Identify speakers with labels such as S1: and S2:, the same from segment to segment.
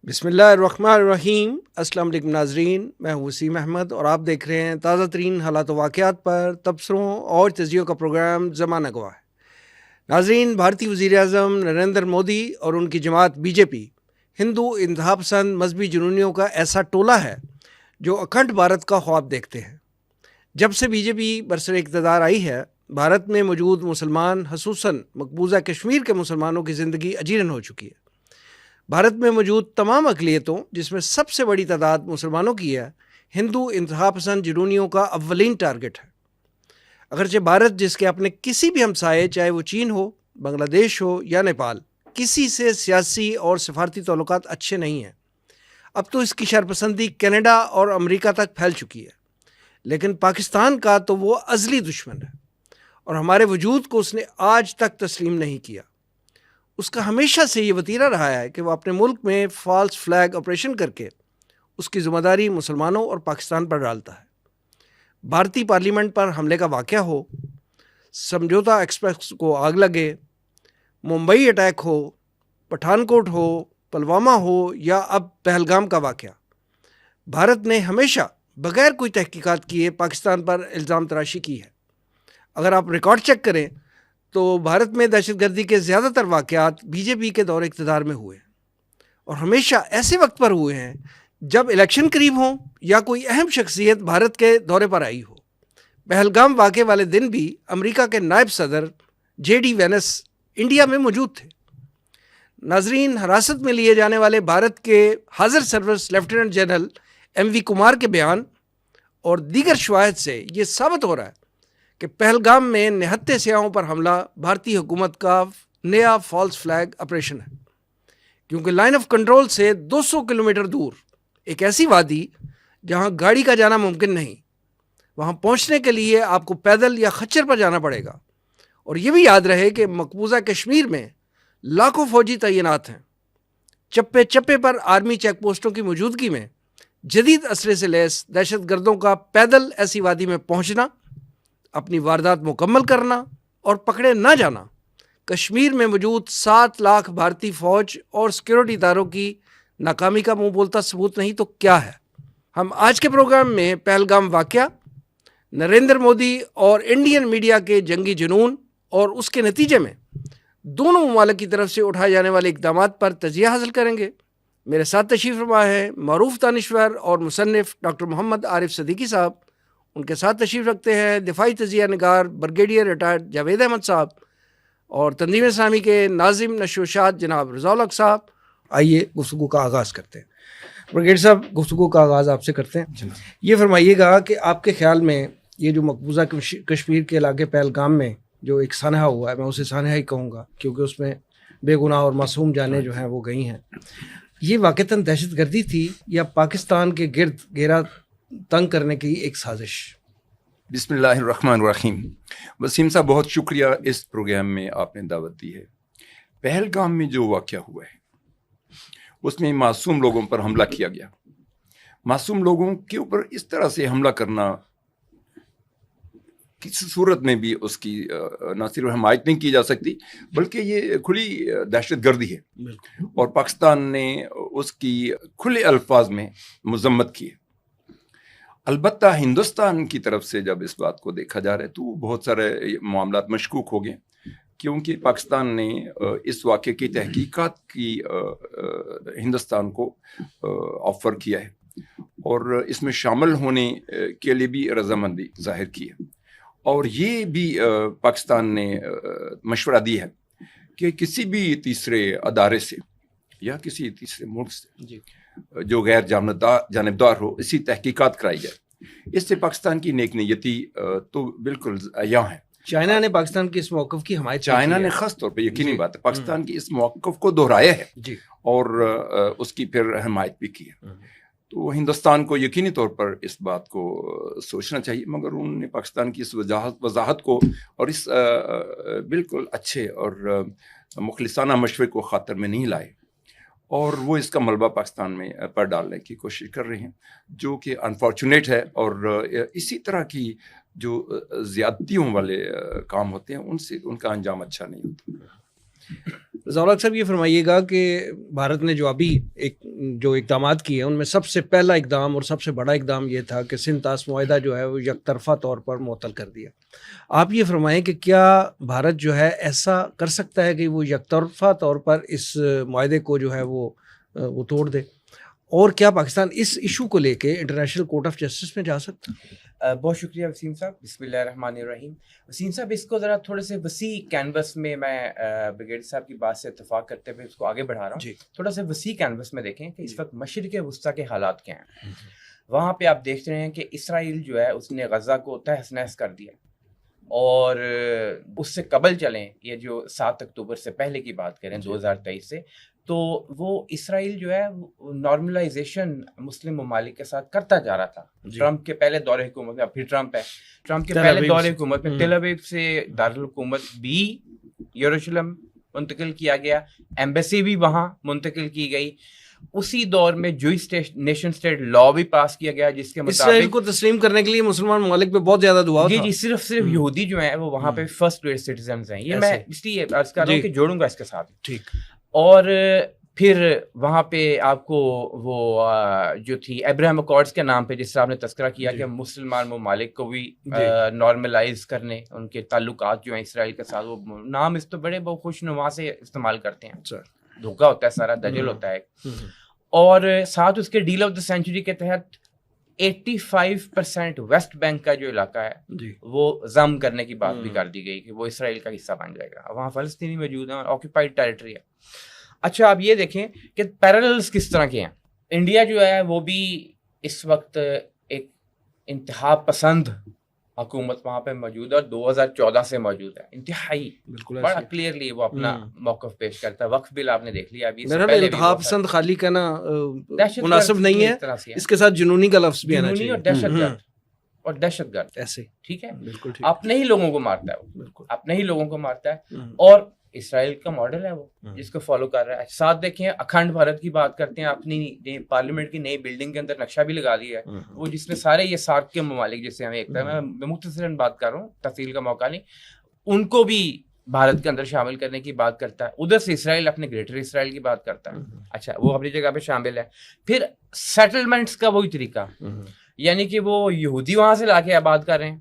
S1: بسم اللہ الرحمن الرحیم۔ السلام علیکم ناظرین، میں ہوں وسیم احمد اور آپ دیکھ رہے ہیں تازہ ترین حالات و واقعات پر تبصروں اور تجزیوں کا پروگرام زمانہ گواہ ہے۔ ناظرین، بھارتی وزیر اعظم نریندر مودی اور ان کی جماعت بی جے پی ہندو انتہا پسند مذہبی جنونیوں کا ایسا ٹولہ ہے جو اکھنڈ بھارت کا خواب دیکھتے ہیں۔ جب سے بی جے پی برسر اقتدار آئی ہے، بھارت میں موجود مسلمان خصوصاً مقبوضہ کشمیر کے مسلمانوں کی زندگی اجیرن ہو چکی ہے۔ بھارت میں موجود تمام اقلیتوں، جس میں سب سے بڑی تعداد مسلمانوں کی ہے، ہندو انتہا پسند جنونیوں کا اولین ٹارگٹ ہے۔ اگرچہ بھارت، جس کے اپنے کسی بھی ہمسائے، چاہے وہ چین ہو، بنگلہ دیش ہو یا نیپال، کسی سے سیاسی اور سفارتی تعلقات اچھے نہیں ہیں، اب تو اس کی شرپسندی کینیڈا اور امریکہ تک پھیل چکی ہے، لیکن پاکستان کا تو وہ ازلی دشمن ہے اور ہمارے وجود کو اس نے آج تک تسلیم نہیں کیا۔ اس کا ہمیشہ سے یہ وتیرہ رہا ہے کہ وہ اپنے ملک میں فالس فلیگ آپریشن کر کے اس کی ذمہ داری مسلمانوں اور پاکستان پر ڈالتا ہے۔ بھارتی پارلیمنٹ پر حملے کا واقعہ ہو، سمجھوتا ایکسپریس کو آگ لگے، ممبئی اٹیک ہو، پٹھان کوٹ ہو، پلوامہ ہو یا اب پہلگام کا واقعہ، بھارت نے ہمیشہ بغیر کوئی تحقیقات کیے پاکستان پر الزام تراشی کی ہے۔ اگر آپ ریکارڈ چیک کریں تو بھارت میں دہشت گردی کے زیادہ تر واقعات بی جے پی کے دور اقتدار میں ہوئے اور ہمیشہ ایسے وقت پر ہوئے ہیں جب الیکشن قریب ہوں یا کوئی اہم شخصیت بھارت کے دورے پر آئی ہو۔ پہلگام واقعے والے دن بھی امریکہ کے نائب صدر جے ڈی وینس انڈیا میں موجود تھے۔ ناظرین، حراست میں لیے جانے والے بھارت کے حاضر سروس لیفٹیننٹ جنرل ایم وی کمار کے بیان اور دیگر شواہد سے یہ ثابت ہو رہا ہے کہ پہلگام میں نہتے سیاحوں پر حملہ بھارتی حکومت کا نیا فالس فلیگ آپریشن ہے، کیونکہ لائن آف کنٹرول سے 200 کلومیٹر دور ایک ایسی وادی جہاں گاڑی کا جانا ممکن نہیں، وہاں پہنچنے کے لیے آپ کو پیدل یا خچر پر جانا پڑے گا۔ اور یہ بھی یاد رہے کہ مقبوضہ کشمیر میں لاکھوں فوجی تعینات ہیں۔ چپے چپے پر آرمی چیک پوسٹوں کی موجودگی میں جدید اسلحے سے لیس دہشت گردوں کا پیدل ایسی وادی میں پہنچنا، اپنی واردات مکمل کرنا اور پکڑے نہ جانا کشمیر میں موجود 7 لاکھ بھارتی فوج اور سیکورٹی اداروں کی ناکامی کا منہ بولتا ثبوت نہیں تو کیا ہے؟ ہم آج کے پروگرام میں پہلگام واقعہ، نریندر مودی اور انڈین میڈیا کے جنگی جنون اور اس کے نتیجے میں دونوں ممالک کی طرف سے اٹھائے جانے والے اقدامات پر تجزیہ حاصل کریں گے۔ میرے ساتھ تشریف فرما ہے معروف دانشور اور مصنف ڈاکٹر محمد عارف صدیقی صاحب، ان کے ساتھ تشریف رکھتے ہیں دفاعی تجزیہ نگار بریگیڈیئر ریٹائرڈ جاوید احمد صاحب اور تنظیم اسلامی کے ناظم نشر و اشاعت جناب رضا الحق صاحب۔ آئیے گفتگو کا آغاز کرتے ہیں۔ بریگیڈیئر صاحب، گفتگو کا آغاز آپ سے کرتے ہیں۔ یہ فرمائیے گا کہ آپ کے خیال میں یہ جو مقبوضہ کشمیر کے علاقے پہلگام میں جو ایک سانحہ ہوا ہے، میں اسے سانحہ ہی کہوں گا کیونکہ اس میں بے گناہ اور معصوم جانیں جو ہیں وہ گئی ہیں، یہ واقعتاً دہشت گردی تھی یا پاکستان کے گرد گھیرا تنگ کرنے کی ایک سازش؟
S2: بسم اللہ الرحمن الرحیم۔ وسیم صاحب، بہت شکریہ اس پروگرام میں آپ نے دعوت دی ہے۔ پہلگام میں جو واقعہ ہوا ہے اس میں معصوم لوگوں پر حملہ کیا گیا۔ معصوم لوگوں کے اوپر اس طرح سے حملہ کرنا کسی صورت میں بھی اس کی نہ صرف حمایت نہیں کی جا سکتی بلکہ یہ کھلی دہشت گردی ہے، اور پاکستان نے اس کی کھلے الفاظ میں مذمت کی ہے۔ البتہ ہندوستان کی طرف سے جب اس بات کو دیکھا جا رہا ہے تو بہت سارے معاملات مشکوک ہو گئے، کیونکہ پاکستان نے اس واقعے کی تحقیقات کی ہندوستان کو آفر کیا ہے اور اس میں شامل ہونے کے لیے بھی رضامندی ظاہر کی ہے، اور یہ بھی پاکستان نے مشورہ دی ہے کہ کسی بھی تیسرے ادارے سے یا کسی تیسرے ملک سے جو غیر جانبدار ہو اسی تحقیقات کرائی جائے۔ اس سے پاکستان کی نیک نیتی تو بالکل عیاں ہے۔
S1: چائنا نے پاکستان کے اس موقف کی حمایت،
S2: چائنا نے خاص طور پہ یقینی بات ہے پاکستان کی اس موقف کو دہرایا ہے اور اس کی پھر حمایت بھی کی ہے۔ تو ہندوستان کو یقینی طور پر اس بات کو سوچنا چاہیے، مگر انہوں نے پاکستان کی اس وضاحت کو اور اس بالکل اچھے اور مخلصانہ مشورے کو خاطر میں نہیں لائے، اور وہ اس کا ملبہ پاکستان میں پر ڈالنے کی کوشش کر رہے ہیں، جو کہ انفارچونیٹ ہے، اور اسی طرح کی جو زیادتیوں والے کام ہوتے ہیں ان سے ان کا انجام اچھا نہیں ہوتا۔
S1: ضیاء صاحب یہ فرمائیے گا کہ بھارت نے جو ابھی جو اقدامات کیے ہیں ان میں سب سے پہلا اقدام اور سب سے بڑا اقدام یہ تھا کہ سندھ طاس معاہدہ جو ہے وہ یک طرفہ طور پر معطل کر دیا. آپ یہ فرمائیں کہ کیا بھارت جو ہے ایسا کر سکتا ہے کہ وہ یک طرفہ طور پر اس معاہدے کو جو ہے وہ توڑ دے, اور کیا پاکستان اس ایشو کو لے کے انٹرنیشنل کورٹ آف جسٹس میں جا سکتا ہے؟
S3: بہت شکریہ وسیم صاحب. بسم اللہ الرحمن الرحیم. وسیم صاحب اس کو ذرا تھوڑے سے وسیع کینوس میں بریگیڈیئر صاحب کی بات سے اتفاق کرتے ہوئے اس کو آگے بڑھا رہا ہوں. تھوڑا سا وسیع کینوس میں دیکھیں کہ اس وقت مشرق وسطیٰ کے حالات کیا ہیں. وہاں پہ آپ دیکھ رہے ہیں کہ اسرائیل جو ہے اس نے غزہ کو تہس نہس کر دیا, اور اس سے قبل چلیں, یہ جو 7 اکتوبر سے پہلے کی بات کریں 2023 سے, تو وہ اسرائیل جو ہے نارملائزیشن مسلم ممالک کے ساتھ کرتا جا رہا تھا. ٹرمپ کے پہلے دور حکومت میں, پھر ٹرمپ ہے, ٹرمپ کے پہلے دور حکومت میں تل ابیب سے دارالحکومت بھی یروشلم منتقل کیا گیا, ایمبیسی بھی وہاں منتقل کی گئی. اسی دور میں جوئش نیشن اسٹیٹ لا بھی پاس کیا گیا جس کے مطابق
S1: اسرائیل کو تسلیم کرنے کے لیے مسلمان ممالک پہ بہت زیادہ دباؤ تھا.
S3: جی صرف یہودی جو ہیں وہ وہاں پہ فرسٹ ریٹ سٹیزنز ہیں. یہ میں اس لیے عرض کر رہا ہوں کہ جوڑوں گا اس کے ساتھ.
S1: ٹھیک.
S3: اور پھر وہاں پہ آپ کو وہ جو تھی ابراہیم اکارڈز کے نام پہ جس طرح آپ نے تذکرہ کیا کہ مسلمان ممالک کو بھی نارملائز کرنے ان کے تعلقات جو ہیں اسرائیل کے ساتھ, وہ نام اس تو بڑے بہت خوش نما سے استعمال کرتے ہیں, دھوکہ ہوتا ہے سارا, دجل ہوتا ہے. اور ساتھ اس کے ڈیل آف دا سینچری کے تحت 85% ویسٹ بینک کا جو علاقہ ہے وہ ضم کرنے کی بات بھی کر دی گئی کہ وہ اسرائیل کا حصہ بن جائے گا. وہاں فلسطینی موجود ہیں اور آکوپائڈ ٹیریٹری ہے. اچھا آپ یہ دیکھیں کہ پیرللز کس طرح کے ہیں. انڈیا جو ہے وہ بھی اس وقت ایک انتہا پسند حکومت وہاں پہ موجود ہے, اور 2014 سے موجود ہے. انتہائی بڑا کلیئرلی وہ اپنا موقف پیش کرتا ہے. وقف بل آپ نے دیکھ لیا ابھی,
S1: انتہا پسند خالی کا نا مناسب نہیں ہے, اس کے ساتھ جنونی کا لفظ بھی آنا چاہیے,
S3: اور دہشت گرد
S1: ایسے.
S3: ٹھیک ہے, اپنے ہی لوگوں کو مارتا ہے وہ, اپنے ہی لوگوں کو مارتا ہے. اور اسرائیل کا ماڈل ہے وہ جس کو فالو کر رہا ہے. ساتھ دیکھیں اکھنڈ بھارت کی بات کرتے ہیں, اپنی پارلیمنٹ کی نئی بلڈنگ کے اندر نقشہ بھی لگا دیا ہے وہ, جس میں سارے یہ سارک کے ممالک جیسے ہمیں ایک طرح میں مختصراً بات کر رہا ہوں, تفصیل کا موقع نہیں, ان کو بھی بھارت کے اندر شامل کرنے کی بات کرتا ہے. ادھر سے اسرائیل اپنے گریٹر اسرائیل کی بات کرتا ہے. اچھا وہ اپنی جگہ پہ شامل ہے. پھر سیٹلمنٹس کا وہی طریقہ, یعنی کہ وہ یہودی وہاں سے لا کے آباد کر رہے ہیں,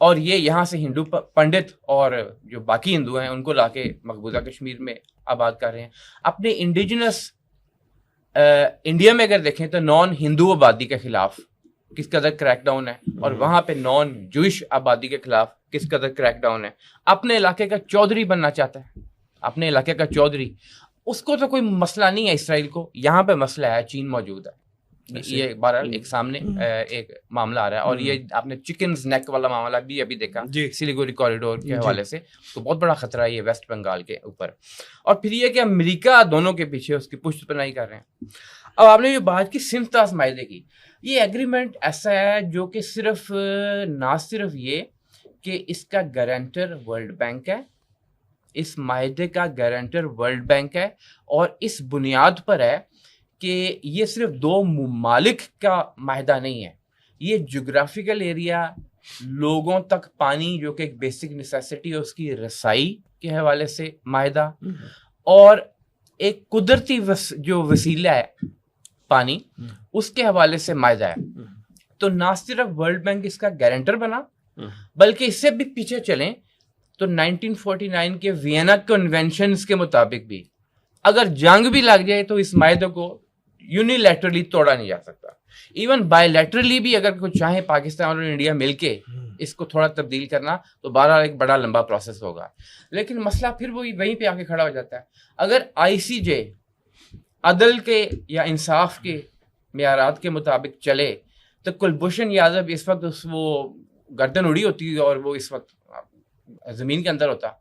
S3: اور یہ یہاں سے ہندو پنڈت اور جو باقی ہندو ہیں ان کو لا کے مقبوضہ کشمیر میں آباد کر رہے ہیں. اپنے انڈیجنس انڈیا میں اگر دیکھیں تو نان ہندو آبادی کے خلاف کس قدر کریک ڈاؤن ہے, اور وہاں پہ نان جوئش آبادی کے خلاف کس قدر کریک ڈاؤن ہے. اپنے علاقے کا چودھری بننا چاہتا ہے, اپنے علاقے کا چودھری, اس کو تو کوئی مسئلہ نہیں ہے اسرائیل کو. یہاں پہ مسئلہ ہے, چین موجود ہے, یہ بہرحال ایک سامنے ایک معاملہ آ رہا ہے. اور یہ آپ نے چکنز نیک والا معاملہ بھی ابھی دیکھا سلیگوری کوریڈور کے حوالے سے, تو بہت بڑا خطرہ ہے یہ ویسٹ بنگال کے اوپر. اور پھر یہ کہ امریکہ دونوں کے پیچھے اس کی پشت پناہی کر رہے ہیں. اب آپ نے جو بات کی سندھ طاس معاہدے کی, یہ ایگریمنٹ ایسا ہے جو کہ صرف نہ صرف یہ کہ اس کا گارنٹر ورلڈ بینک ہے, اس معاہدے کا گارنٹر ورلڈ بینک ہے, اور اس بنیاد پر ہے کہ یہ صرف 2 ممالک کا معاہدہ نہیں ہے, یہ جغرافیکل ایریا, لوگوں تک پانی جو کہ ایک بیسک نیسیسٹی ہے اس کی رسائی کے حوالے سے معاہدہ, اور ایک قدرتی جو وسیلہ ہے پانی اس کے حوالے سے معاہدہ ہے. تو نہ صرف ورلڈ بینک اس کا گارنٹر بنا, بلکہ اس سے بھی پیچھے چلیں تو 1949 کے وینا کنونشنز کے مطابق بھی اگر جنگ بھی لگ جائے تو اس معاہدے کو یونیلیٹرلی توڑا نہیں جا سکتا. ایون بائی لیٹرلی بھی اگر کوئی چاہے پاکستان اور انڈیا مل کے اس کو تھوڑا تبدیل کرنا تو بہرحال ایک بڑا لمبا پروسیس ہوگا. لیکن مسئلہ پھر وہیں پہ آ کے کھڑا ہو جاتا ہے. اگر ICJ عدل کے یا انصاف کے معیارات کے مطابق چلے تو کلبھوشن یادو اس وقت وہ گردن اڑی ہوتی اور وہ اس وقت زمین کے اندر ہوتا.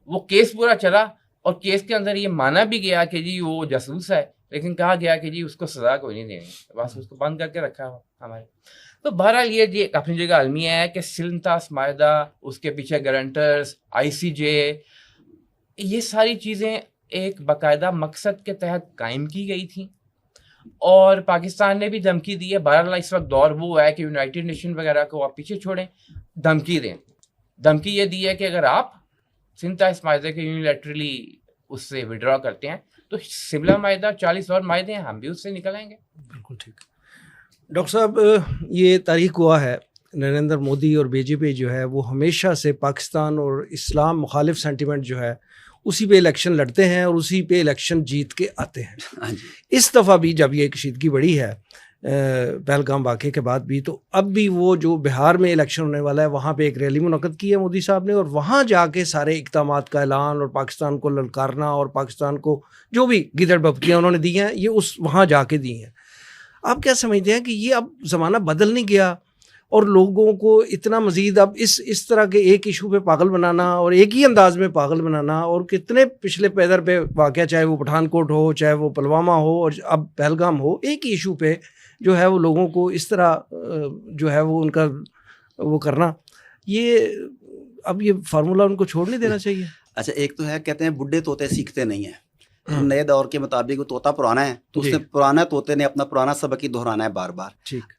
S3: وہ کیس پورا چلا اور کیس کے اندر یہ مانا بھی گیا کہ جی وہ جاسوس ہے, لیکن کہا گیا کہ جی اس کو سزا کوئی نہیں دینی, بس اس کو بند کر کے رکھا ہوا ہمارے. تو بہرحال یہ اپنی جگہ المیہ ہے کہ سندھ طاس معاہدہ, اس کے پیچھے گارنٹرز, ICJ, یہ ساری چیزیں ایک باقاعدہ مقصد کے تحت قائم کی گئی تھیں, اور پاکستان نے بھی دھمکی دی ہے. بہرحال اس وقت دور وہ ہے کہ یونائٹڈ نیشن وغیرہ کو آپ پیچھے چھوڑیں, دھمکی دیں. دھمکی یہ دی ہے کہ اگر آپ سندھ طاس معاہدے کے یونیلیٹرلی اس سے وڈرا کرتے ہیں تو شملہ معاہدہ 40 اور معاہدے ہیں, ہم بھی اس سے نکل آئیں گے.
S1: بالکل ٹھیک. ڈاکٹر صاحب یہ تاریخ ہوا ہے نریندر مودی اور بی جے پی جو ہے وہ ہمیشہ سے پاکستان اور اسلام مخالف سینٹیمنٹ جو ہے اسی پہ الیکشن لڑتے ہیں اور اسی پہ الیکشن جیت کے آتے ہیں. اس دفعہ بھی جب یہ کشیدگی بڑی ہے پہلگام واقعے کے بعد بھی, تو اب بھی وہ جو بہار میں الیکشن ہونے والا ہے وہاں پہ ایک ریلی منعقد کی ہے مودی صاحب نے, اور وہاں جا کے سارے اقدامات کا اعلان اور پاکستان کو للکارنا اور پاکستان کو جو بھی گیدڑ ببکیاں انہوں نے دی ہیں یہ اس وہاں جا کے دی ہیں. آپ کیا سمجھتے ہیں کہ یہ اب زمانہ بدل نہیں گیا اور لوگوں کو اتنا مزید اب اس طرح کے ایک ایشو پہ پاگل بنانا اور ایک ہی انداز میں پاگل بنانا, اور کتنے پچھلے پیدر پہ واقعہ چاہے وہ پٹھان کوٹ ہو چاہے وہ پلوامہ ہو اور اب پہلگام ہو, ایک ہی ایشو پہ جو ہے وہ لوگوں کو اس طرح جو ہے وہ ان کا وہ کرنا, یہ اب یہ فارمولا ان کو چھوڑ نہیں دینا چاہیے.
S4: اچھا ایک تو ہے کہتے ہیں بڈھے طوطے سیکھتے نہیں ہیں, نئے دور کے مطابق وہ طوطا پرانا ہے تو اس نے پرانا طوطے نے اپنا پرانا سبق ہی دہرانا ہے بار بار.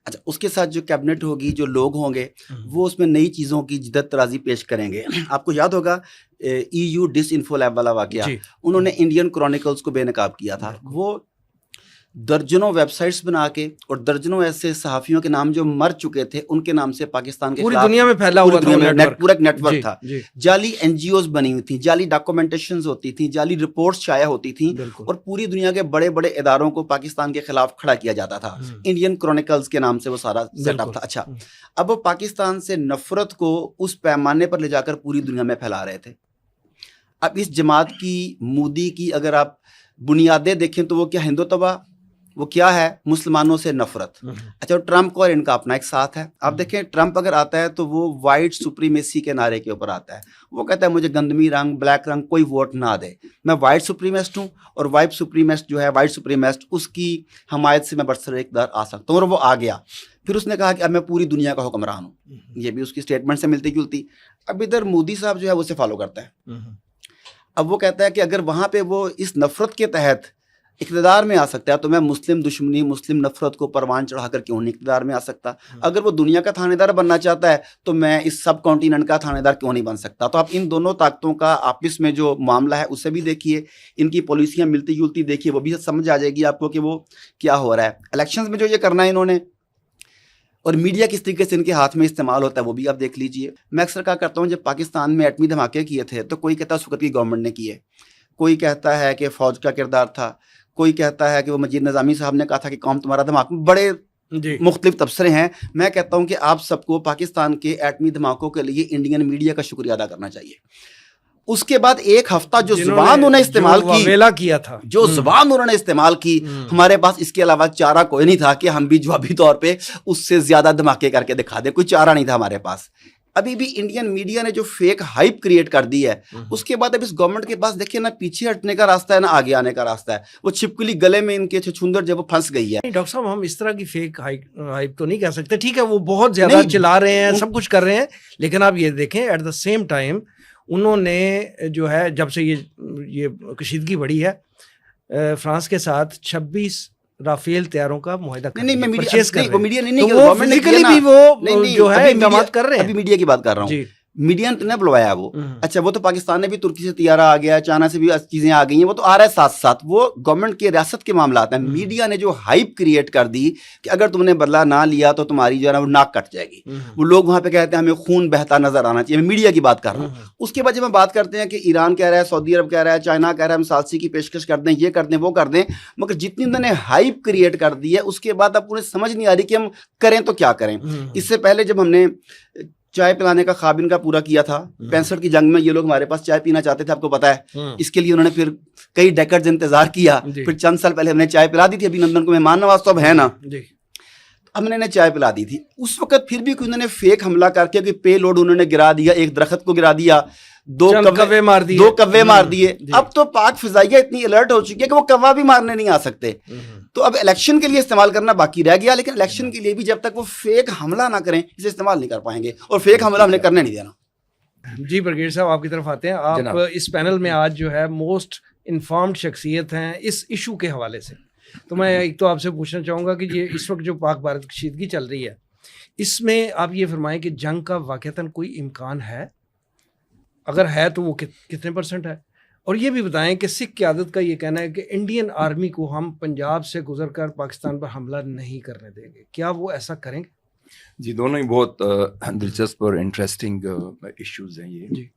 S4: اچھا اس کے ساتھ جو کیبنٹ ہوگی, جو لوگ ہوں گے وہ اس میں نئی چیزوں کی جدت ترازی پیش کریں گے. آپ کو یاد ہوگا EU ڈس انفو لیب والا واقعہ, انہوں نے انڈین کرونیکلز کو بے نقاب کیا تھا. وہ درجنوں ویب سائٹس بنا کے اور درجنوں ایسے صحافیوں کے نام جو مر چکے تھے ان کے نام سے پاکستان کے
S1: پوری دنیا میں پھیلا ہوا تھا,
S4: پورا نیٹ ورک تھا. جعلی NGOs بنی ہوئی تھیں, جعلی ڈاکومنٹیشنز ہوتی تھیں, جعلی رپورٹس شائع ہوتی تھیں, اور پوری دنیا کے بڑے بڑے اداروں کو پاکستان کے خلاف کھڑا کیا جاتا تھا. انڈین کرونیکلز کے نام سے وہ سارا سیٹ اپ تھا. اچھا اب وہ پاکستان سے نفرت کو اس پیمانے پر لے جا کر پوری دنیا میں پھیلا رہے تھے. اب اس جماعت کی, مودی کی اگر آپ بنیادیں دیکھیں تو وہ کیا ہندوتوا, وہ کیا ہے مسلمانوں سے نفرت. اچھا ٹرمپ کو اور ان کا اپنا ایک ساتھ ہے. آپ دیکھیں ٹرمپ اگر آتا ہے تو وہ وائٹ سپریمیسی کے نعرے کے اوپر آتا ہے. وہ کہتا ہے مجھے گندمی رنگ بلیک رنگ کوئی ووٹ نہ دے, میں وائٹ سپریمیسٹ ہوں, اور وائٹ سپریمیسٹ جو ہے وائٹ سپریمیسٹ اس کی حمایت سے میں برسر اقتدار آ سکتا ہوں. اور وہ آ گیا. پھر اس نے کہا کہ اب میں پوری دنیا کا حکمران ہوں. یہ بھی اس کی اسٹیٹمنٹ سے ملتی جلتی. اب ادھر مودی صاحب جو ہے وہ اسے فالو کرتا ہے. اب وہ کہتا ہے کہ اگر وہاں پہ وہ اس نفرت کے تحت اقتدار میں آ سکتا ہے تو میں مسلم دشمنی مسلم نفرت کو پروان چڑھا کر کیوں نہیں اقتدار میں آ سکتا. اگر وہ دنیا کا تھانے دار بننا چاہتا ہے تو میں اس سب کانٹیننٹ کا تھانے دار کیوں نہیں بن سکتا. تو آپ ان دونوں طاقتوں کا آپس میں جو معاملہ ہے اسے بھی دیکھیے, ان کی پالیسیاں ملتی جلتی دیکھیے, وہ بھی سمجھ آ جائے گی آپ کو کہ وہ کیا ہو رہا ہے. الیکشنز میں جو یہ کرنا ہے انہوں نے, اور میڈیا کس طریقے سے ان کے ہاتھ میں استعمال ہوتا ہے وہ بھی آپ دیکھ لیجئے. میں اکثر کہا کرتا ہوں جب پاکستان میں ایٹمی دھماکے کیے تھے تو کوئی کہتا ہے اس وقت کی گورنمنٹ نے کیے, کوئی کہتا ہے کہ فوج کا کردار تھا, کوئی کہتا ہے کہ وہ مجید نظامی صاحب نے کہا تھا کہ قوم تمہارا دھماکہ. بڑے مختلف تبصرے ہیں. میں کہتا ہوں کہ آپ سب کو پاکستان کے ایٹمی دھماکوں کے لیے انڈین میڈیا کا شکریہ ادا کرنا چاہیے. اس کے بعد ایک ہفتہ جو زبان انہوں نے استعمال کی, جو زبان انہوں نے استعمال کی, ہمارے پاس اس کے علاوہ چارہ کوئی نہیں تھا کہ ہم بھی جوابی طور پہ اس سے زیادہ دھماکے کر کے دکھا دیں. کوئی چارہ نہیں تھا ہمارے پاس. ابھی بھی انڈین میڈیا نے جو فیک ہائپ کریٹ کر دی ہے, اس کے بعد اب اس گورنمنٹ کے پاس دیکھیے نہ پیچھے ہٹنے کا راستہ ہے نہ آگے آنے کا راستہ ہے. وہ چھپکلی گلے میں ان کے چھچھندر جب وہ پھنس گئی ہے.
S1: ڈاکٹر صاحب ہم اس طرح کی فیک ہائپ تو نہیں کہہ سکتے. ٹھیک ہے وہ بہت زیادہ چلا رہے ہیں, سب کچھ کر رہے ہیں, لیکن آپ یہ دیکھیں ایٹ دا سیم ٹائم انہوں نے جو ہے جب سے یہ کشیدگی بڑی ہے فرانس کے ساتھ 26 رافیل طیاروں کا معاہدہ پرچیز کر رہے ہیں.
S4: ابھی میڈیا کی بات کر رہا ہوں, میڈیا نے بلوایا وہ. اچھا وہ تو پاکستان نے بھی ترکی سے طیارہ آ گیا, چائنا سے بھی چیزیں آ گئی ہیں, وہ تو آ رہا ہے ساتھ ساتھ. وہ گورنمنٹ کی ریاست کے معاملات ہیں. میڈیا نے جو ہائپ کریٹ کر دی کہ اگر تم نے بدلہ نہ لیا تو تمہاری جو ہے نا وہ ناک کٹ جائے گی. وہ لوگ وہاں پہ کہتے ہیں ہمیں خون بہتا نظر آنا چاہیے. میں میڈیا کی بات کر رہا ہوں. اس کے بعد جب ہم بات کرتے ہیں کہ ایران کہہ رہا ہے, سعودی عرب کہہ رہا ہے, چائنا کہہ رہا ہے ہم سالسی کی پیشکش کر دیں, یہ کر دیں, وہ کر دیں, مگر جتنی انہوں نے ہائپ کریٹ کر دی ہے اس کے بعد اب انہیں سمجھ نہیں آ رہی کہ ہم کریں تو کیا کریں. اس سے پہلے جب ہم نے چائے پلانے کا خواب ان کا پورا کیا تھا 65 کی جنگ میں, یہ لوگ ہمارے پاس چائے پینا چاہتے تھے, آپ کو پتا ہے. اس کے لیے انہوں نے پھر کئی ڈیکڈز انتظار کیا. پھر چند سال پہلے ہم نے چائے پلا دی تھی. ابھی نندن کو مہمان نواز تو اب ہے نا, ہم نے چائے پلا دی تھی. اس وقت پھر بھی انہوں نے فیک حملہ کر کے پے لوڈ انہوں نے گرا دیا, ایک درخت کو گرا دیا, دو کوے مار دیے. اب تو پاک فضائیہ اتنی الرٹ ہو چکی ہے کہ وہ کوا بھی مارنے نہیں آ سکتے. تو اب الیکشن کے لیے استعمال کرنا باقی رہ گیا, لیکن الیکشن کے لیے بھی جب تک وہ فیک حملہ نہ کریں اسے استعمال نہیں کر پائیں گے, اور فیک حملہ ہم نے کرنے نہیں دینا.
S1: جی برگیڈ صاحب آپ کی طرف آتے ہیں. آپ اس پینل میں آج جو ہے موسٹ انفارمڈ شخصیت ہیں اس ایشو کے حوالے سے. تو میں ایک تو آپ سے پوچھنا چاہوں گا کہ یہ اس وقت جو پاک بھارت کشیدگی چل رہی ہے اس میں آپ یہ فرمائیں کہ جنگ کا واقعتاً کوئی امکان ہے؟ اگر ہے تو وہ کتنے % ہے, اور یہ بھی بتائیں کہ سکھ قیادت کا یہ کہنا ہے کہ انڈین آرمی کو ہم پنجاب سے گزر کر پاکستان پر حملہ نہیں کرنے دیں گے، کیا وہ ایسا کریں گے؟
S2: جی دونوں ہی بہت دلچسپ اور انٹرسٹنگ ایشوز ہیں یہ.
S1: جی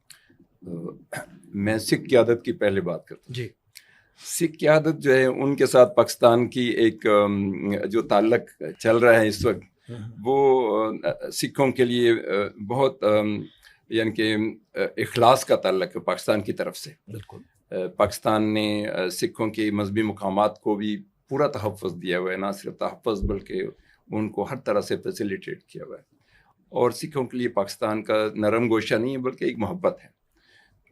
S2: میں سکھ قیادت کی پہلے بات کرتا ہوں.
S1: جی
S2: سکھ قیادت جو ہے ان کے ساتھ پاکستان کی ایک جو تعلق چل رہا ہے اس وقت، وہ سکھوں کے لیے بہت یعنی کہ اخلاص کا تعلق ہے پاکستان کی طرف سے.
S1: بالکل
S2: پاکستان نے سکھوں کے مذہبی مقامات کو بھی پورا تحفظ دیا ہوا ہے، نہ صرف تحفظ بلکہ ان کو ہر طرح سے فیسیلیٹیٹ کیا ہوا ہے. اور سکھوں کے لیے پاکستان کا نرم گوشہ نہیں ہے بلکہ ایک محبت ہے.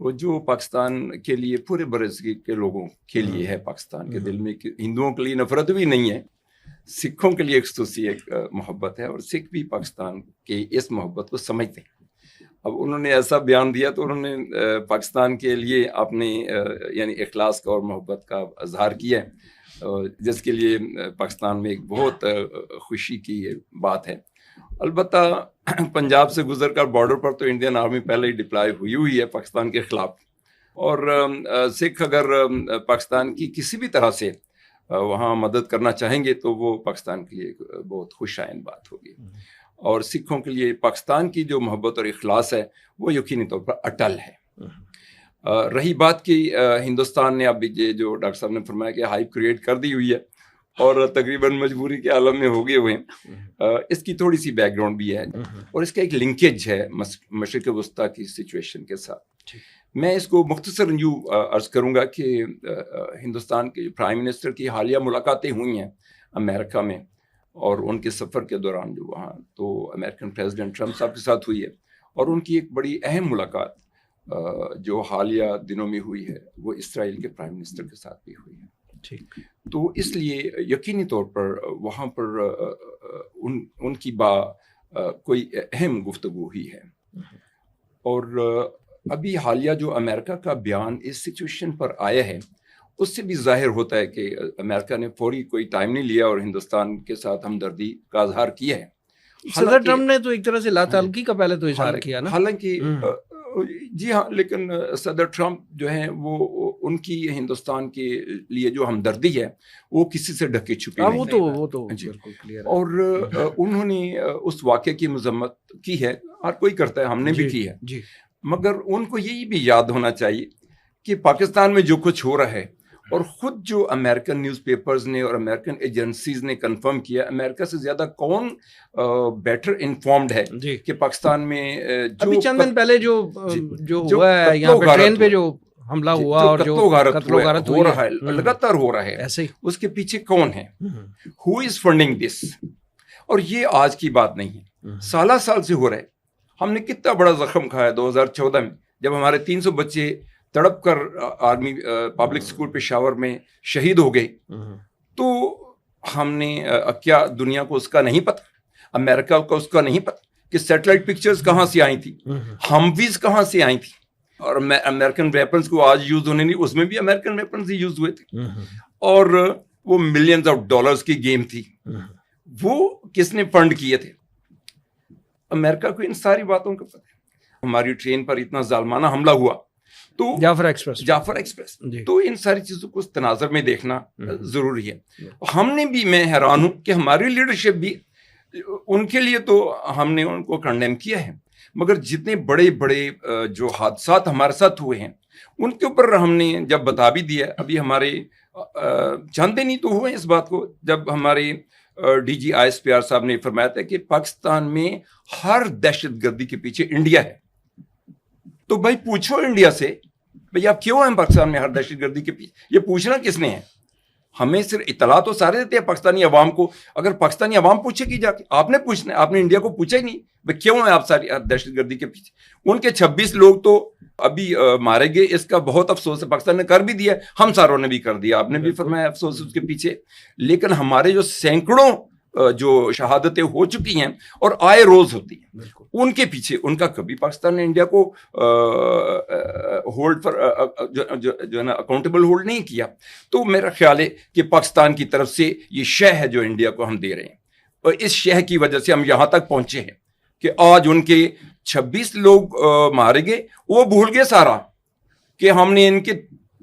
S2: وہ جو پاکستان کے لیے پورے برصغیر کے لوگوں کے لیے ہے، پاکستان کے دل میں، ہندوؤں کے لیے نفرت بھی نہیں ہے، سکھوں کے لیے خصوصی ایک محبت ہے، اور سکھ بھی پاکستان کے اس محبت کو سمجھتے ہیں. اب انہوں نے ایسا بیان دیا تو انہوں نے پاکستان کے لیے اپنے یعنی اخلاص کا اور محبت کا اظہار کیا ہے، جس کے لیے پاکستان میں ایک بہت خوشی کی بات ہے. البتہ پنجاب سے گزر کر بارڈر پر تو انڈین آرمی پہلے ہی ڈپلائی ہوئی ہے پاکستان کے خلاف، اور سکھ اگر پاکستان کی کسی بھی طرح سے وہاں مدد کرنا چاہیں گے تو وہ پاکستان کے لیے بہت خوش آئند بات ہوگی. اور سکھوں کے لیے پاکستان کی جو محبت اور اخلاص ہے وہ یقینی طور پر اٹل ہے. رہی بات کہ ہندوستان نے اب یہ جو ڈاکٹر صاحب نے فرمایا کہ ہائپ کریٹ کر دی ہوئی ہے اور تقریباً مجبوری کے عالم میں ہو گئے ہوئے ہیں، اس کی تھوڑی سی بیک گراؤنڈ بھی ہے اور اس کا ایک لنکیج ہے مشرق وسطیٰ کی سچویشن کے ساتھ. میں اس کو مختصر یوں عرض کروں گا کہ ہندوستان کے پرائم منسٹر کی حالیہ ملاقاتیں ہوئی ہیں امریکہ میں، اور ان کے سفر کے دوران جو وہاں تو امریکن پریزیڈنٹ ٹرمپ صاحب کے ساتھ ہوئی ہے، اور ان کی ایک بڑی اہم ملاقات جو حالیہ دنوں میں ہوئی ہے وہ اسرائیل کے پرائم منسٹر کے ساتھ بھی ہوئی ہے.
S1: ٹھیک.
S2: تو اس لیے یقینی طور پر وہاں پر ان کی کوئی اہم گفتگو ہوئی ہے. اور ابھی حالیہ جو امریکہ کا بیان اس سچویشن پر آیا ہے اس سے بھی ظاہر ہوتا ہے کہ امریکہ نے فوری کوئی ٹائم نہیں لیا اور ہندوستان کے ساتھ ہمدردی کا اظہار کیا ہے.
S1: صدر ٹرمپ نے تو ایک طرح سے لا تعلقی کا پہلے تو اظہار کیا نا.
S2: حالانکہ جی ہاں، لیکن صدر ٹرمپ جو ہیں وہ ان کی ہندوستان کے لیے جو ہمدردی ہے وہ کسی سے ڈھکی چھپی نہیں.
S1: وہ تو بالکل کلیئر ہے.
S2: اور انہوں نے اس واقعے کی مذمت کی ہے، ہر کوئی کرتا ہے، ہم نے بھی کی ہے.
S1: جی.
S2: مگر ان کو یہی بھی یاد ہونا چاہیے کہ پاکستان میں جو کچھ ہو رہا ہے، اور خود جو امریکن نیوز پیپرز نے اور امریکن ایجنسیز نے کنفرم کیا، امریکہ سے زیادہ کون بیٹر انفارمڈ ہے کہ پاکستان میں
S1: ابھی چند دن پہلے جو ہوا ہے یہاں پہ ٹرین پہ جو حملہ ہوا اور جو قتل و غارت ہو رہا ہے،
S2: لگاتار ہو رہا ہے،
S1: ایسے ہی
S2: اس کے پیچھے کون ہے؟ ہو از فنڈنگ دس؟ اور یہ آج کی بات نہیں ہے، سالہ سال سے ہو رہا ہے. ہم نے کتنا بڑا زخم کھایا 2014 میں جب ہمارے 300 بچے تڑپ کر آرمی پبلک اسکول پشاور میں شہید ہو گئے. تو ہم نے کیا دنیا کو اس کا نہیں پتہ، امریکہ کو اس کا نہیں پتہ کہ سیٹلائٹ پکچرز کہاں سے آئی تھی، ہمویز کہاں سے آئی تھی، اور امریکن ویپنز کو آج یوز ہونے نہیں، اس میں بھی امریکن ویپنز ہی یوز ہوئے تھے، اور وہ ملینز آف ڈالرز کی گیم تھی. وہ کس نے فنڈ کیے تھے؟ امریکہ کو ان ساری باتوں کا پتہ ہے. ہماری ٹرین پر اتنا ظالمانہ حملہ ہوا تو جعفر ایکسپریس، تو ان ساری چیزوں کو اس تناظر میں دیکھنا ضروری ہے. ہم نے بھی، میں حیران ہوں کہ ہماری لیڈرشپ بھی، ان کے لیے تو ہم نے ان کو کنڈیم کیا ہے، مگر جتنے بڑے بڑے جو حادثات ہمارے ساتھ ہوئے ہیں ان کے اوپر ہم نے جب بتا بھی دیا. ابھی ہمارے چند دن ہی تو ہوئے اس بات کو جب ہمارے ڈی جی ISPR صاحب نے فرمایا تھا کہ پاکستان میں ہر دہشت گردی کے پیچھے انڈیا ہے. تو بھائی پوچھو انڈیا سے، بھائی آپ کیوں ہیں پاکستان میں ہر دہشت گردی کے پیچھے؟ یہ پوچھنا کس نے ہے؟ ہمیں صرف اطلاع تو سارے دیتے ہیں پاکستانی عوام کو. اگر پاکستانی عوام پوچھے گی جا کے، آپ نے پوچھنا ہے، آپ نے انڈیا کو پوچھا ہی نہیں بھائی کیوں ہیں آپ ساری دہشت گردی کے پیچھے. ان کے 26 لوگ تو ابھی مارے گئے، اس کا بہت افسوس ہے. پاکستان نے کر بھی دیا، ہم ساروں نے بھی کر دیا، آپ نے بھی فرمایا افسوس اس کے پیچھے. لیکن ہمارے جو سینکڑوں جو شہادتیں ہو چکی ہیں اور آئے روز ہوتی ہیں، ان کے پیچھے ان کا کبھی پاکستان نے انڈیا کو ہولڈ پر جو ہے نا اکاؤنٹیبل ہولڈ نہیں کیا. تو میرا خیال ہے کہ پاکستان کی طرف سے یہ شے ہے جو انڈیا کو ہم دے رہے ہیں، اور اس شے کی وجہ سے ہم یہاں تک پہنچے ہیں کہ آج ان کے 26 لوگ مارے گئے. وہ بھول گئے سارا کہ ہم نے ان کے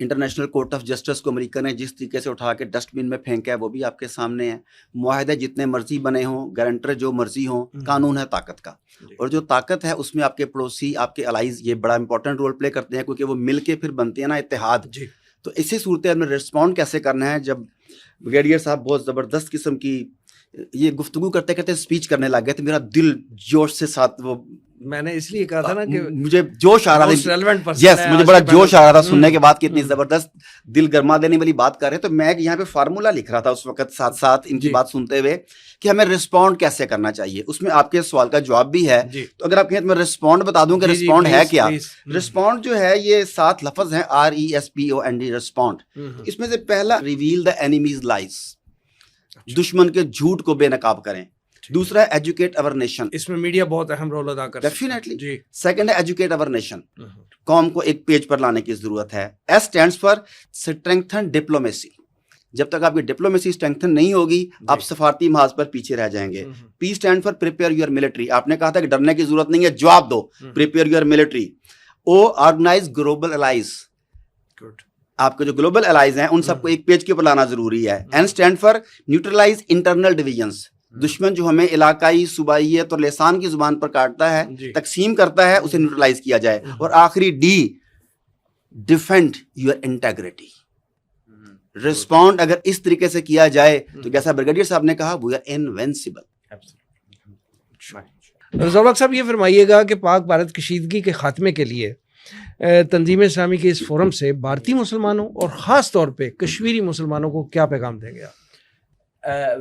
S4: انٹرنیشنل کورٹ آف جسٹس کو امریکہ نے جس طریقے سے اٹھا کے ڈسٹ بن میں پھینکا ہے وہ بھی آپ کے سامنے ہے. معاہدے جتنے مرضی بنے ہوں, گارنٹر جو مرضی ہوں, قانون ہے طاقت کا, اور جو طاقت ہے اس میں آپ کے پڑوسی, آپ کے الائز یہ بڑا امپورٹنٹ رول پلے کرتے ہیں, کیونکہ وہ مل کے پھر بنتے ہیں نا اتحاد. تو اسی صورتحال میں رسپونڈ کیسے کرنا ہے جب بریگیڈیئر صاحب بہت زبردست قسم کی یہ گفتگو کرتے کرتے اسپیچ کرنے لگ گئے تو میرا دل جوش سے ساتھ, وہ
S1: میں نے اس لیے کہا تھا نا کہ
S4: مجھے جوش آ رہا تھا, یس مجھے بڑا جوش آ رہا تھا سننے کے بعد کہ اتنی زبردست دل گرما دینے والی بات کر رہے ہیں. تو میں یہاں پہ فارمولا لکھ رہا تھا اس وقت ساتھ ساتھ ان کی بات سنتے ہوئے کہ ہمیں رسپونڈ کیسے کرنا چاہیے. اس میں آپ کے سوال کا جواب بھی ہے, تو اگر آپ کہیں تو میں رسپونڈ بتا دوں کہ رسپونڈ ہے کیا. رسپونڈ جو ہے یہ 7 لفظ ہیں, RESPOND, رسپونڈ. اس میں سے پہلا ریویل دا اینیمیز لائز, دشمن کے جھوٹ کو بے نقاب کریں. دوسرا ہے ایجوکیٹ اور نیشن,
S1: اس میں میڈیا بہت اہم رول ادا کرتا ہے
S4: ڈیفینیٹلی. سیکنڈ ہے ایجوکیٹ اور نیشن, قوم کو ایک پیج پر لانے کی ضرورت ہے. S stands for strengthen diplomacy, جب تک آپ کی ڈپلومیسی اسٹرینگتھن نہیں ہوگی آپ سفارتی محاذ پر پیچھے رہ جائیں گے. پی stand for prepare your military, آپ نے کہا تھا کہ ڈرنے کی ضرورت نہیں ہے, جواب دو, پریپیئر یور ملٹری. او آرگنائز گلوبل الائز, آپ کے جو گلوبل الائز ہیں ان سب کو ایک پیج کے اوپر لانا ضروری ہے. N stand for neutralize internal divisions, دشمن جو ہمیں علاقائی, صوبائیت اور لسان کی زبان پر کاٹتا ہے, تقسیم کرتا ہے, اسے نیوٹرلائز کیا جائے. اور آخری D, defend your integrity. Respond اگر اس طریقے سے کیا جائے تو جیسا بریگیڈیئر صاحب نے کہا وی آر انوینسیبل.
S1: ضیاء صاحب یہ فرمائیے گا کہ پاک بھارت کشیدگی کے خاتمے کے لیے تنظیم اسلامی کے اس فورم سے بھارتی مسلمانوں اور خاص طور پہ کشمیری مسلمانوں کو کیا پیغام دیں گے آپ؟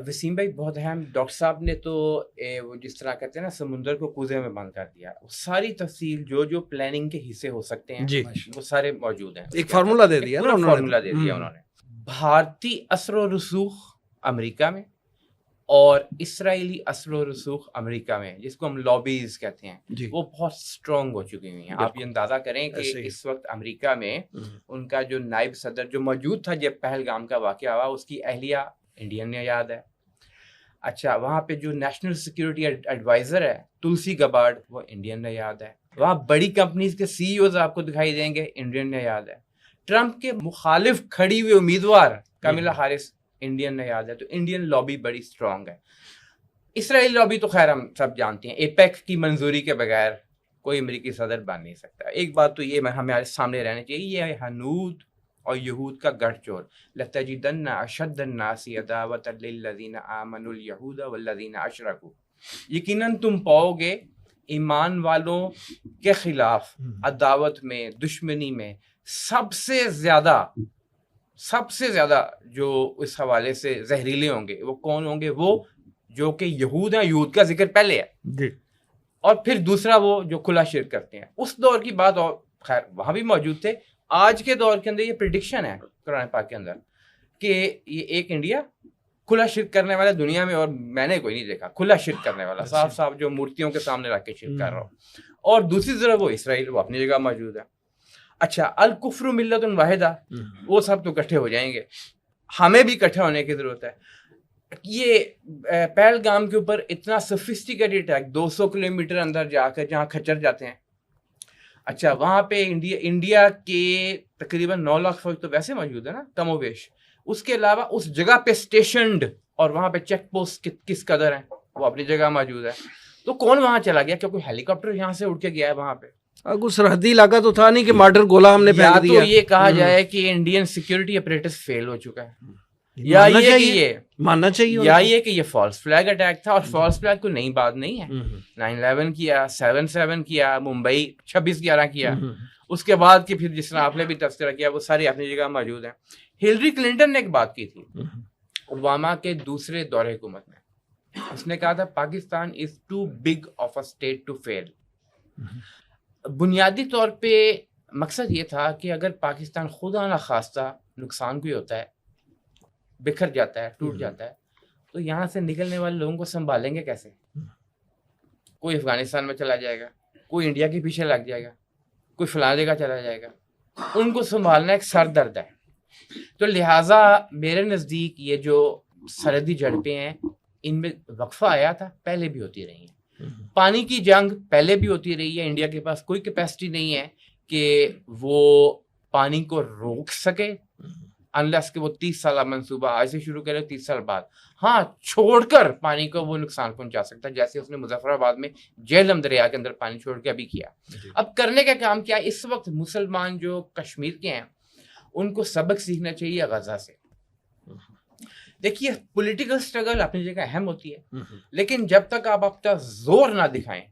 S3: وسیم بھائی بہت اہم, ڈاکٹر صاحب نے تو وہ جس طرح کہتے ہیں نا سمندر کو کوزے میں بند کر دیا, ساری تفصیل جو پلاننگ کے حصے ہو سکتے ہیں وہ سارے موجود ہیں.
S1: ایک فارمولا دے دیا نا,
S3: فارمولا دے دیا انہوں نے. بھارتی اثر و رسوخ امریکہ میں اور اسرائیلی اثر و رسوخ امریکہ میں, جس کو ہم لابیز کہتے ہیں, وہ بہت اسٹرانگ ہو چکی ہوئی ہیں. آپ یہ اندازہ کریں کہ اس وقت امریکہ میں ان کا جو نائب صدر جو موجود تھا جب پہلگام کا واقعہ ہوا, اس کی اہلیہ انڈین یاد ہے. اچھا, وہاں پہ جو نیشنل سیکیورٹی ایڈوائزر ہے تلسی گبارڈ, وہ انڈین یاد ہے. وہاں بڑی کمپنیز کے CEO آپ کو دکھائی دیں گے, انڈین یاد ہے. ٹرمپ کے مخالف کھڑی ہوئی امیدوار کاملا ہیرس, انڈین یاد ہے. تو انڈین لابی بڑی اسٹرانگ ہے. اسرائیلی لابی تو خیر ہم سب جانتے ہیں, ایپیک کی منظوری کے بغیر کوئی امریکی صدر بن نہیں سکتا. ایک بات تو یہ ہمارے سامنے رہنی چاہیے, یہ ہنود اور یہود کا گٹھ جوڑ, لَتَجِدَنَّ أَشَدَّ النَّاسِ عَدَاوَةً لِلَّذِينَ آمَنُوا الْيَهُودَ وَالَّذِينَ أَشْرَكُوا, یقیناً تم پاؤ گے ایمان والوں کے خلاف عداوت میں, دشمنی میں سب سے زیادہ جو اس حوالے سے زہریلے ہوں گے. وہ کون ہوں گے؟ وہ جو کہ یہود ہیں, یہود کا ذکر پہلے ہے, اور پھر دوسرا وہ جو کھلا شرک کرتے ہیں. اس دور کی بات, اور خیر وہاں بھی موجود تھے. آج کے دور کے اندر یہ پریڈکشن ہے قرآن پاک کے اندر کہ یہ ایک انڈیا کھلا شرک کرنے والا دنیا میں, اور میں نے کوئی نہیں دیکھا کھلا شرک کرنے والا, صاف صاف جو مورتیوں کے سامنے رکھ کے شرک کر رہا ہو. اور دوسری طرف وہ اسرائیل, وہ اپنی جگہ موجود ہے. اچھا, الکفر ملت واحدہ, وہ سب تو اکٹھے ہو جائیں گے, ہمیں بھی اکٹھے ہونے کی ضرورت ہے. یہ پہلگام کے اوپر اتنا سوفسٹیکیٹڈ اٹیک 200 کلومیٹر اندر جا کر جہاں کھچر جاتے ہیں. اچھا, وہاں پہ انڈیا کے تقریباً 9 لاکھ فوج تو ویسے موجود ہے نا, کم و بیش. اس کے علاوہ اس جگہ پہ اسٹیشنڈ اور وہاں پہ چیک پوسٹ کس قدر ہیں, وہ اپنی جگہ موجود ہے. تو کون وہاں چلا گیا؟ کیا کوئی ہیلی کاپٹر یہاں سے اڑ کے گیا ہے وہاں پہ؟
S1: کوئی سرحدی علاقہ تو تھا نہیں کہ مارٹر گولا ہم نے پھینک دیا.
S3: تو یہ کہا جائے کہ انڈین سیکیورٹی اپریٹس فیل ہو چکا ہے, یا یہ
S1: ماننا چاہیے,
S3: یا یہ کہ یہ فالس فلیگ اٹیک تھا. اور فالس فلیگ کوئی نئی بات نہیں ہے. 9/11 کیا, 7/7 کیا, ممبئی 26/11 کیا, اس کے بعد کی پھر جس طرح آپ نے بھی تذکرہ کیا, وہ ساری اپنی جگہ موجود ہیں. ہلری کلنٹن نے ایک بات کی تھی اوباما کے دوسرے دور حکومت میں. اس نے کہا تھا Pakistan is too big of a state to fail. بنیادی طور پہ مقصد یہ تھا کہ اگر پاکستان خدا نخواستہ نقصان کوئی ہوتا ہے, بکھر جاتا ہے, ٹوٹ جاتا ہے, تو یہاں سے نکلنے والے لوگوں کو سنبھالیں گے کیسے؟ کوئی افغانستان میں چلا جائے گا, کوئی انڈیا کے پیچھے لگ جائے گا, کوئی فلاں جگہ چلا جائے گا. ان کو سنبھالنا ایک سر درد ہے. تو لہٰذا میرے نزدیک یہ جو سرحدی جھڑپیں ہیں ان میں وقفہ آیا تھا, پہلے بھی ہوتی رہی ہیں. پانی کی جنگ پہلے بھی ہوتی رہی ہے. انڈیا کے پاس کوئی کیپیسٹی نہیں ہے کہ وہ پانی کو روک سکے انلیس کہ وہ 30 سالہ منصوبہ آج سے شروع کرے 30 سال بعد ہاں چھوڑ کر پانی کو وہ نقصان پہنچا سکتا ہے، جیسے اس نے مظفر آباد میں جہلم دریا کے اندر پانی چھوڑ کے ابھی کیا۔ اب کرنے کا کام کیا ہے؟ اس وقت مسلمان جو کشمیر کے ہیں ان کو سبق سیکھنا چاہیے غزہ سے۔ دیکھیے پولیٹیکل سٹرگل اپنی جگہ اہم ہوتی ہے، لیکن جب تک آپ اپنا زور نہ دکھائیں،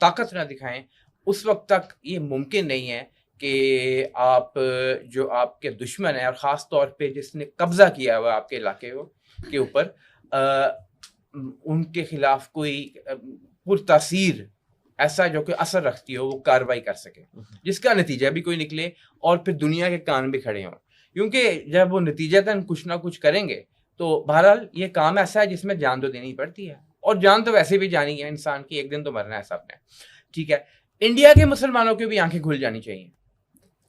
S3: طاقت نہ دکھائیں، اس وقت تک یہ ممکن نہیں ہے کہ آپ جو آپ کے دشمن ہیں، اور خاص طور پہ جس نے قبضہ کیا ہوا آپ کے علاقے کے اوپر، ان کے خلاف کوئی پرتاثیر ایسا جو کہ اثر رکھتی ہو وہ کارروائی کر سکے، جس کا نتیجہ بھی کوئی نکلے اور پھر دنیا کے کان بھی کھڑے ہوں، کیونکہ جب وہ نتیجتاً کچھ نہ کچھ کریں گے تو بہرحال یہ کام ایسا ہے جس میں جان تو دینی پڑتی ہے، اور جان تو ویسے بھی جانی ہے انسان کی، ایک دن تو مرنا ہے سب نے، ٹھیک ہے۔ انڈیا کے مسلمانوں کی بھی آنکھیں کھل جانی چاہیے۔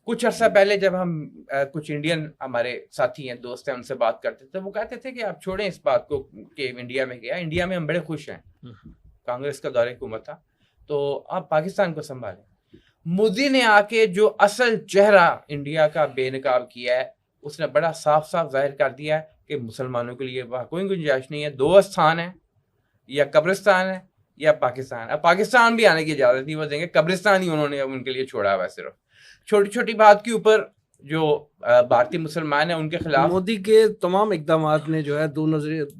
S3: کچھ عرصہ پہلے جب ہم کچھ انڈین ہمارے ساتھی ہیں، دوست ہیں، ان سے بات کرتے تھے، وہ کہتے تھے کہ آپ چھوڑیں اس بات کو کہ انڈیا میں گیا، انڈیا میں ہم بڑے خوش ہیں، کانگریس کا دور حکومت تھا، تو آپ پاکستان کو سنبھالیں۔ مودی نے آ کے جو اصل چہرہ انڈیا کا بے نقاب کیا ہے، اس نے بڑا صاف صاف ظاہر کر دیا ہے کہ مسلمانوں کے لیے وہاں کوئی گنجائش نہیں ہے، دو استھان ہیں، یا قبرستان ہے یا پاکستان۔ اب پاکستان بھی آنے کی اجازت نہیں وہ دیں گے، قبرستان ہی انہوں نے ان کے لیے چھوڑا ہوا ہے۔ صرف چھوٹی چھوٹی بات کے اوپر جو بھارتی مسلمان ہیں ان کے خلاف
S1: مودی کے تمام اقدامات نے جو ہے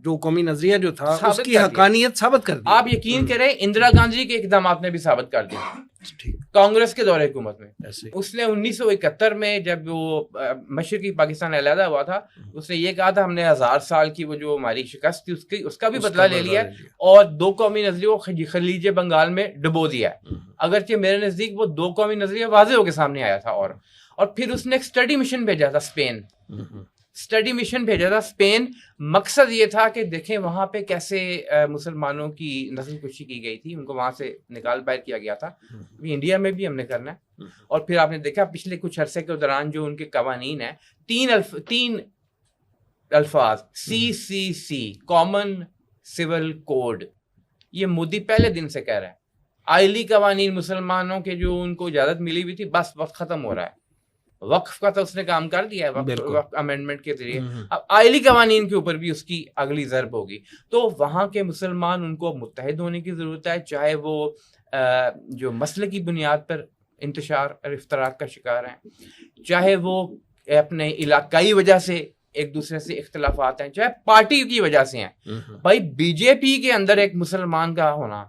S1: دو قومی نظریہ جو تھا اس کی
S3: کر دیا۔
S1: حقانیت ثابت کر دی۔
S3: آپ یقین کریں اندرا گاندھی کے اقدامات نے بھی ثابت کر دیا کانگریس کے دور حکومت میں۔ اس نے 1971 میں جب وہ مشرقی پاکستان علیحدہ ہوا تھا، اس نے یہ کہا تھا ہم نے 1000 سال کی وہ جو ہماری شکست تھی اس کا بھی بدلہ لے لیا اور دو قومی نظریے کو خلیج بنگال میں ڈبو دیا ہے۔ اگرچہ میرے نزدیک وہ دو قومی نظریہ واضح ہو کے سامنے آیا تھا، اور پھر اس نے ایک اسٹڈی مشن بھیجا تھا اسپین، مقصد یہ تھا کہ دیکھیں وہاں پہ کیسے مسلمانوں کی نسل کشی کی گئی تھی، ان کو وہاں سے نکال باہر کیا گیا تھا۔ انڈیا میں بھی ہم نے کرنا ہے، اور پھر آپ نے دیکھا پچھلے کچھ عرصے کے دوران جو ان کے قوانین ہیں، تین الفاظ CCC کامن سول کوڈ، یہ مودی پہلے دن سے کہہ رہا ہے۔ آئلی قوانین مسلمانوں کے جو ان کو اجازت ملی ہوئی تھی، بس وقت ختم ہو رہا ہے۔ وقف کا تو اس نے کام کر دیا ہے وقف امینڈمنٹ کے ذریعے، اب آئلی قوانین کے اوپر بھی اس کی اگلی ضرب ہوگی۔ تو وہاں کے مسلمان ان کو متحد ہونے کی ضرورت ہے، چاہے وہ جو مسئلے کی بنیاد پر انتشار اور افتراق کا شکار ہیں، چاہے وہ اپنے علاقائی وجہ سے ایک دوسرے سے اختلافات ہیں، چاہے پارٹی کی وجہ سے ہیں۔ بھائی بی جے پی کے اندر ایک مسلمان کا ہونا،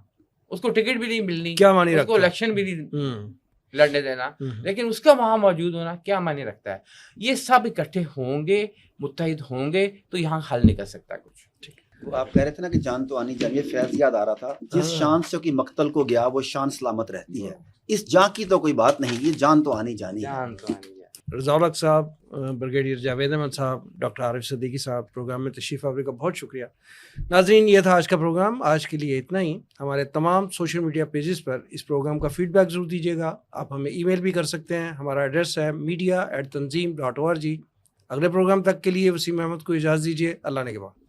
S3: اس کو ٹکٹ بھی نہیں ملنی، اس کو الیکشن بھی نہیں لڑنے دینا، لیکن اس کا وہاں موجود ہونا کیا معنی رکھتا ہے؟ یہ سب اکٹھے ہوں گے، متحد ہوں گے تو یہاں حل نکل سکتا ہے کچھ۔
S4: تو آپ کہہ رہے تھے نا کہ جان تو آنی جانی، فیض یاد آ رہا تھا، جس شان سے کہ مقتل کو گیا وہ شان سلامت رہتی ہے، اس جان کی تو کوئی بات نہیں، یہ جان تو آنی جانی ہے۔
S1: رضا الحق صاحب، بریگیڈیئر جاوید احمد صاحب، ڈاکٹر عارف صدیقی صاحب، پروگرام میں تشریف آوری کا بہت شکریہ۔ ناظرین، یہ تھا آج کا پروگرام، آج کے لیے اتنا ہی۔ ہمارے تمام سوشل میڈیا پیجز پر اس پروگرام کا فیڈ بیک ضرور دیجیے گا، آپ ہمیں ای میل بھی کر سکتے ہیں، ہمارا ایڈریس ہے media@tanzeem.org۔ اگلے پروگرام تک کے لیے وسیم احمد کو اجازت دیجیے، اللہ نگہبان۔